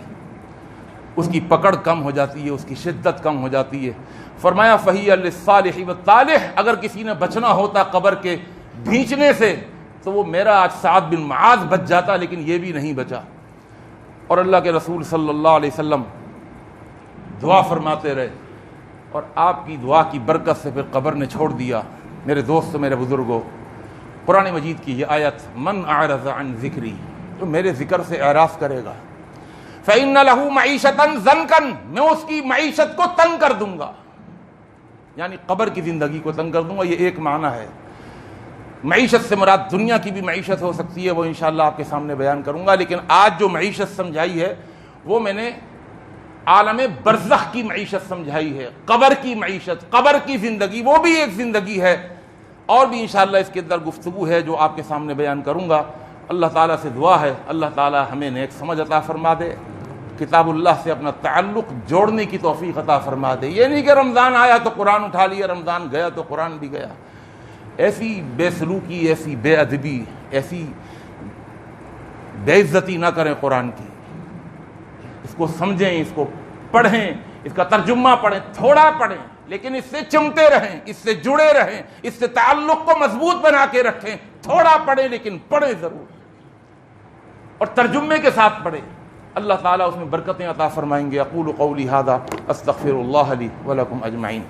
اس کی پکڑ کم ہو جاتی ہے، اس کی شدت کم ہو جاتی ہے. فرمایا فہی للصالح والطالح. اگر کسی نے بچنا ہوتا قبر کے بھینچنے سے تو وہ میرا آج سعد بن معاذ بچ جاتا، لیکن یہ بھی نہیں بچا. اور اللہ کے رسول صلی اللہ علیہ وسلم دعا فرماتے رہے، اور آپ کی دعا کی برکت سے پھر قبر نے چھوڑ دیا. میرے دوست، میرے بزرگوں، قرآن مجید کی یہ آیت من اعرض عن ذکری جو میرے ذکر سے اعراض کرے گا، فَإِنَّ لَهُ مَعِيشَةً ضَنْكًا، میں اس کی معیشت کو تنگ کر دوں گا، یعنی قبر کی زندگی کو تنگ کر دوں گا. یہ ایک معنی ہے. معیشت سے مراد دنیا کی بھی معیشت ہو سکتی ہے، وہ انشاءاللہ آپ کے سامنے بیان کروں گا. لیکن آج جو معیشت سمجھائی ہے وہ میں نے عالم برزخ کی معیشت سمجھائی ہے، قبر کی معیشت، قبر کی زندگی، وہ بھی ایک زندگی ہے. اور بھی انشاءاللہ اس کے اندر گفتگو ہے جو آپ کے سامنے بیان کروں گا. اللہ تعالیٰ سے دعا ہے اللہ تعالیٰ ہمیں نیک سمجھ عطا فرما دے، کتاب اللہ سے اپنا تعلق جوڑنے کی توفیق عطا فرما دے. یہ نہیں کہ رمضان آیا تو قرآن اٹھا لیا، رمضان گیا تو قرآن بھی گیا. ایسی بے سلوکی، ایسی بے ادبی، ایسی بے عزتی نہ کریں قرآن کی. اس کو سمجھیں، اس کو پڑھیں، اس کا ترجمہ پڑھیں، تھوڑا پڑھیں لیکن اس سے چمٹے رہیں، اس سے جڑے رہیں، اس سے تعلق کو مضبوط بنا کے رکھیں. تھوڑا پڑھیں لیکن پڑھیں ضرور، اور ترجمے کے ساتھ پڑھیں. اللہ تعالیٰ اس میں برکتیں عطا فرمائیں گے. اقول قولی ھذا استغفر اللہ لی ولکم اجمعین.